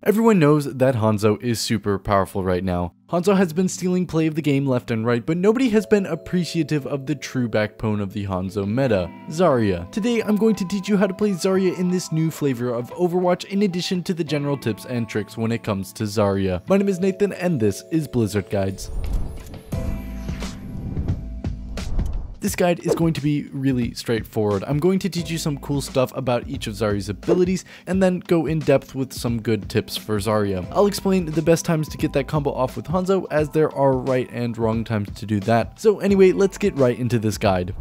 Everyone knows that Hanzo is super powerful right now. Hanzo has been stealing play of the game left and right, but nobody has been appreciative of the true backbone of the Hanzo meta, Zarya. Today I'm going to teach you how to play Zarya in this new flavor of Overwatch in addition to the general tips and tricks when it comes to Zarya. My name is Nathan and this is Blizzard Guides. This guide is going to be really straightforward. I'm going to teach you some cool stuff about each of Zarya's abilities and then go in depth with some good tips for Zarya. I'll explain the best times to get that combo off with Hanzo, as there are right and wrong times to do that. So anyway, let's get right into this guide.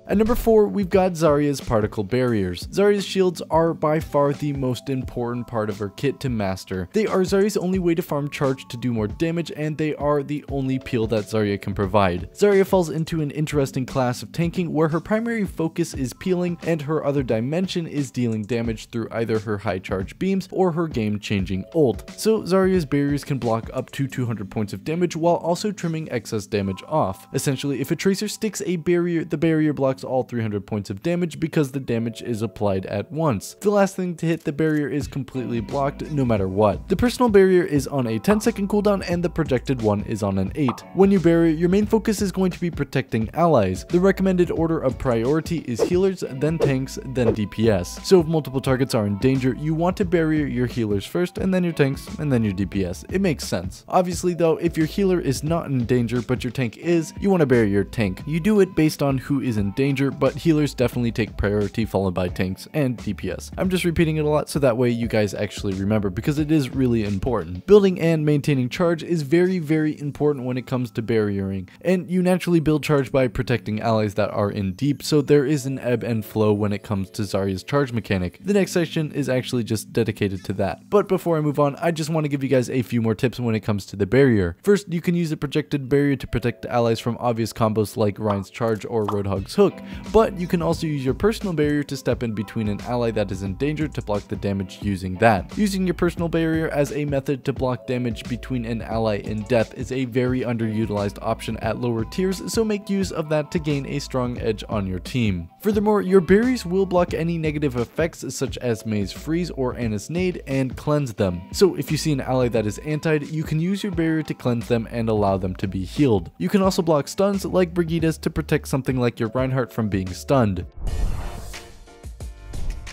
At number 4, we've got Zarya's particle barriers. Zarya's shields are by far the most important part of her kit to master. They are Zarya's only way to farm charge to do more damage, and they are the only peel that Zarya can provide. Zarya falls into an interesting class of tanking where her primary focus is peeling and her other dimension is dealing damage through either her high charge beams or her game-changing ult. So Zarya's barriers can block up to 200 points of damage while also trimming excess damage off. Essentially, if a tracer sticks a barrier, the barrier blocks all 300 points of damage because the damage is applied at once. The last thing to hit the barrier is completely blocked no matter what. The personal barrier is on a 10-second cooldown and the projected one is on an 8. When you barrier, your main focus is going to be protecting allies. The recommended order of priority is healers, then tanks, then DPS. So if multiple targets are in danger, you want to barrier your healers first and then your tanks and then your DPS. It makes sense. Obviously though, if your healer is not in danger but your tank is, you want to barrier your tank. You do it based on who is in danger, but healers definitely take priority followed by tanks and DPS. I'm just repeating it a lot so that way you guys actually remember because it is really important. Building and maintaining charge is very important when it comes to barriering, and you naturally build charge by protecting allies that are in deep, so there is an ebb and flow when it comes to Zarya's charge mechanic. The next section is actually just dedicated to that. But before I move on, I just want to give you guys a few more tips when it comes to the barrier. First, you can use a projected barrier to protect allies from obvious combos like Ryan's charge or Roadhog's hook, but you can also use your personal barrier to step in between an ally that is in danger to block the damage using that. Using your personal barrier as a method to block damage between an ally in depth is a very underutilized option at lower tiers, so make use of that to gain a strong edge on your team. Furthermore, your barriers will block any negative effects such as Mei's freeze or Anna's nade and cleanse them. So if you see an ally that is antied, you can use your barrier to cleanse them and allow them to be healed. You can also block stuns like Brigitte's to protect something like your Reinhardt from being stunned.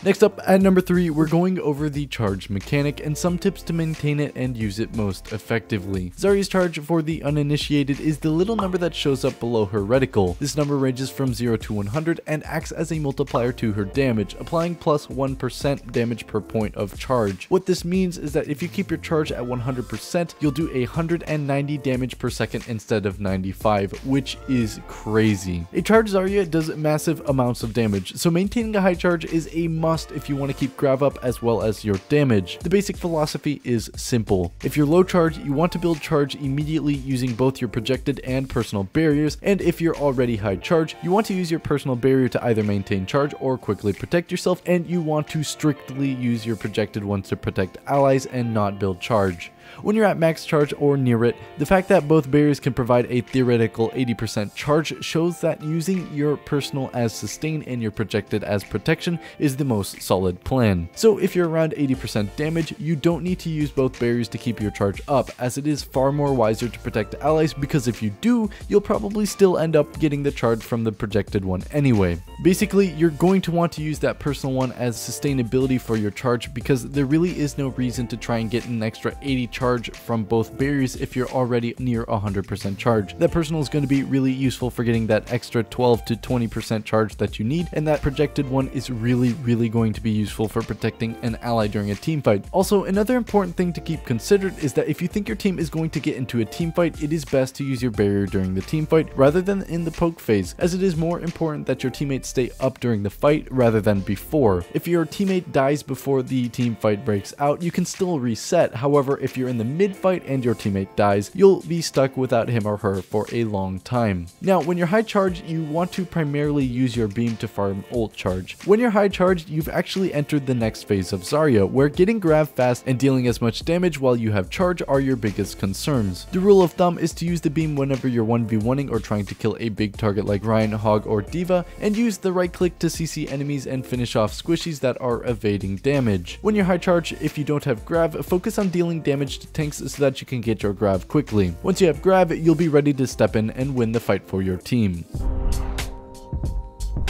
Next up, at number 3, we're going over the charge mechanic and some tips to maintain it and use it most effectively. Zarya's charge for the uninitiated is the little number that shows up below her reticle. This number ranges from 0 to 100 and acts as a multiplier to her damage, applying plus 1% damage per point of charge. What this means is that if you keep your charge at 100%, you'll do 190 damage per second instead of 95, which is crazy. A charge Zarya does massive amounts of damage, so maintaining a high charge is a must if you want to keep grav up as well as your damage. The basic philosophy is simple. If you're low charge, you want to build charge immediately using both your projected and personal barriers, and if you're already high charge, you want to use your personal barrier to either maintain charge or quickly protect yourself, and you want to strictly use your projected ones to protect allies and not build charge. When you're at max charge or near it, the fact that both barriers can provide a theoretical 80% charge shows that using your personal as sustain and your projected as protection is the most solid plan. So if you're around 80% damage, you don't need to use both barriers to keep your charge up, as it is far more wiser to protect allies, because if you do, you'll probably still end up getting the charge from the projected one anyway. Basically, you're going to want to use that personal one as sustainability for your charge, because there really is no reason to try and get an extra 80 charge from both barriers if you're already near 100% charge. That personal is going to be really useful for getting that extra 12 to 20% charge that you need, and that projected one is really going to be useful for protecting an ally during a team fight. Also, another important thing to keep considered is that if you think your team is going to get into a team fight, it is best to use your barrier during the team fight rather than in the poke phase, as it is more important that your teammates stay up during the fight rather than before. If your teammate dies before the team fight breaks out, you can still reset. However, if you're in the mid-fight and your teammate dies, you'll be stuck without him or her for a long time. Now, when you're high charge, you want to primarily use your beam to farm ult charge. When you're high charged, you've actually entered the next phase of Zarya, where getting grav fast and dealing as much damage while you have charge are your biggest concerns. The rule of thumb is to use the beam whenever you're 1v1ing or trying to kill a big target like Ryan, Hog, or D.Va, and use the right click to CC enemies and finish off squishies that are evading damage. When you're high charge, if you don't have grav, focus on dealing damage to tanks so that you can get your grav quickly. Once you have grav, you'll be ready to step in and win the fight for your team.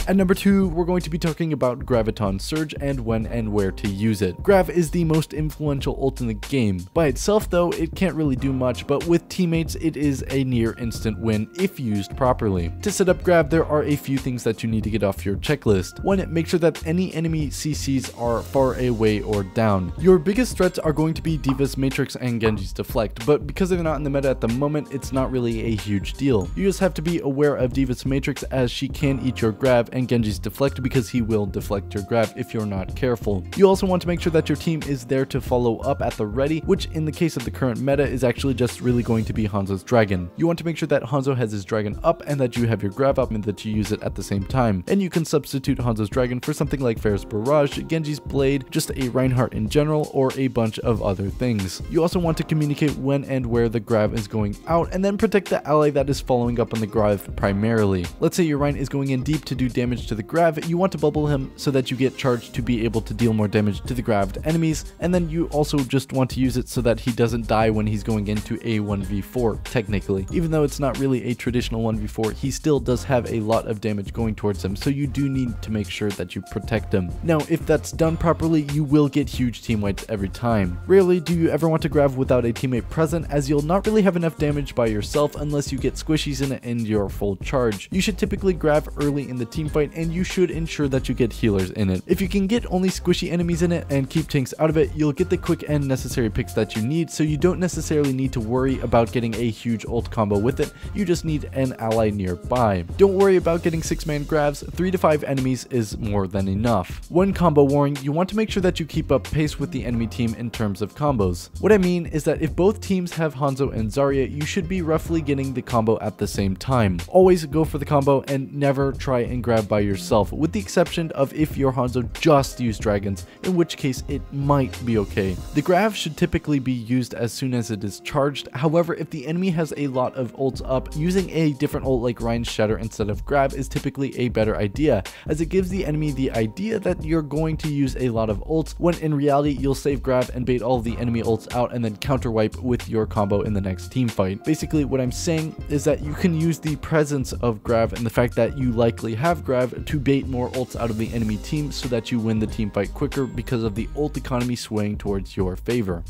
At number 2, we're going to be talking about Graviton Surge and when and where to use it. Grav is the most influential ult in the game. By itself though, it can't really do much, but with teammates it is a near instant win if used properly. To set up Grav, there are a few things that you need to get off your checklist. 1, make sure that any enemy CCs are far away or down. Your biggest threats are going to be D.Va's Matrix and Genji's Deflect, but because they're not in the meta at the moment, it's not really a huge deal. You just have to be aware of D.Va's Matrix, as she can eat your Grav, and Genji's Deflect because he will deflect your Grav if you're not careful. You also want to make sure that your team is there to follow up at the ready, which in the case of the current meta is actually just really going to be Hanzo's Dragon. You want to make sure that Hanzo has his Dragon up and that you have your Grav up and that you use it at the same time. And you can substitute Hanzo's Dragon for something like Pharah's Barrage, Genji's Blade, just a Reinhardt in general, or a bunch of other things. You also want to communicate when and where the Grav is going out, and then protect the ally that is following up on the Grav primarily. Let's say your Rein is going in deep to do damage to the Grav, you want to bubble him so that you get charged to be able to deal more damage to the Graved enemies, and then you also just want to use it so that he doesn't die when he's going into a 1v4 technically. Even though it's not really a traditional 1v4, he still does have a lot of damage going towards him, so you do need to make sure that you protect him. Now, if that's done properly, you will get huge team wipes every time. Rarely do you ever want to Grav without a teammate present, as you'll not really have enough damage by yourself unless you get squishies in it and you're full charge. You should typically Grav early in the team fight, and you should ensure that you get healers in it. If you can get only squishy enemies in it and keep tanks out of it, you'll get the quick and necessary picks that you need, so you don't necessarily need to worry about getting a huge ult combo with it, you just need an ally nearby. Don't worry about getting 6-man Gravs, 3 to 5 enemies is more than enough. One combo warning, you want to make sure that you keep up pace with the enemy team in terms of combos. What I mean is that if both teams have Hanzo and Zarya, you should be roughly getting the combo at the same time. Always go for the combo and never try and grab by yourself, with the exception of if your Hanzo just used dragons, in which case it might be okay. The Grav should typically be used as soon as it is charged. However, if the enemy has a lot of ults up, using a different ult like Rein's Shatter instead of Grav is typically a better idea, as it gives the enemy the idea that you're going to use a lot of ults, when in reality you'll save Grav and bait all of the enemy ults out and then counter wipe with your combo in the next team fight. Basically what I'm saying is that you can use the presence of Grav and the fact that you likely have Grav to bait more ults out of the enemy team so that you win the team fight quicker because of the ult economy swaying towards your favor.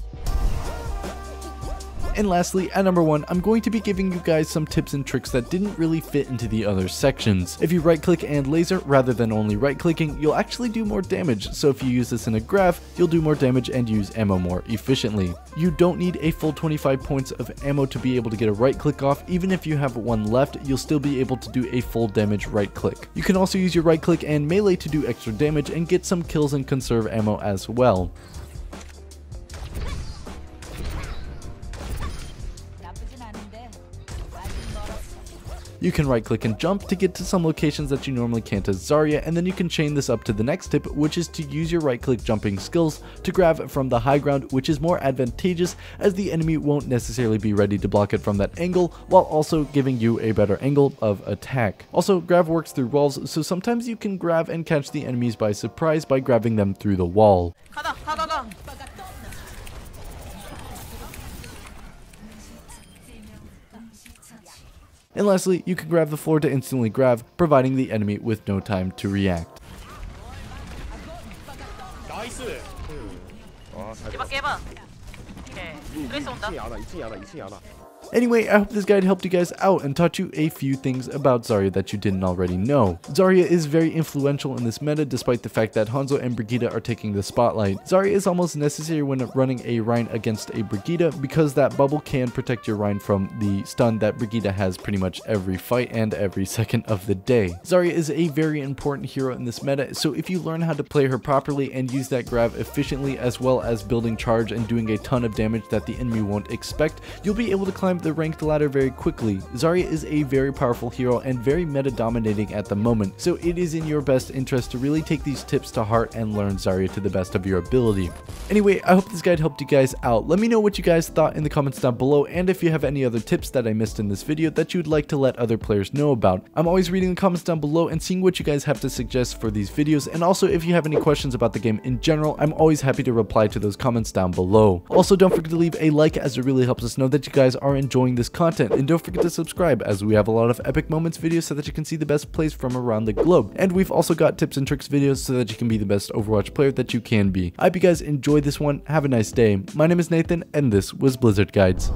And lastly, at number 1, I'm going to be giving you guys some tips and tricks that didn't really fit into the other sections. If you right click and laser rather than only right clicking, you'll actually do more damage, so if you use this in a Grav, you'll do more damage and use ammo more efficiently. You don't need a full 25 points of ammo to be able to get a right click off. Even if you have one left, you'll still be able to do a full damage right click. You can also use your right click and melee to do extra damage and get some kills and conserve ammo as well. You can right click and jump to get to some locations that you normally can't as Zarya, and then you can chain this up to the next tip, which is to use your right click jumping skills to grab from the high ground, which is more advantageous as the enemy won't necessarily be ready to block it from that angle, while also giving you a better angle of attack. Also, Grav works through walls, so sometimes you can grab and catch the enemies by surprise by grabbing them through the wall. And lastly, you can grab the floor to instantly grab, providing the enemy with no time to react. Anyway, I hope this guide helped you guys out and taught you a few things about Zarya that you didn't already know. Zarya is very influential in this meta despite the fact that Hanzo and Brigitte are taking the spotlight. Zarya is almost necessary when running a Rein against a Brigitte because that bubble can protect your Rein from the stun that Brigitte has pretty much every fight and every second of the day. Zarya is a very important hero in this meta, so if you learn how to play her properly and use that Grav efficiently as well as building charge and doing a ton of damage that the enemy won't expect, you'll be able to climb climb the ranked ladder very quickly. Zarya is a very powerful hero and very meta dominating at the moment, so it is in your best interest to really take these tips to heart and learn Zarya to the best of your ability. Anyway, I hope this guide helped you guys out. Let me know what you guys thought in the comments down below, and if you have any other tips that I missed in this video that you'd like to let other players know about. I'm always reading the comments down below and seeing what you guys have to suggest for these videos, and also if you have any questions about the game in general, I'm always happy to reply to those comments down below. Also, don't forget to leave a like, as it really helps us know that you guys are enjoying this content, and don't forget to subscribe, as we have a lot of epic moments videos so that you can see the best plays from around the globe, and we've also got tips and tricks videos so that you can be the best Overwatch player that you can be. I hope you guys enjoyed this one. Have a nice day. My name is Nathan, and this was Blizzard Guides.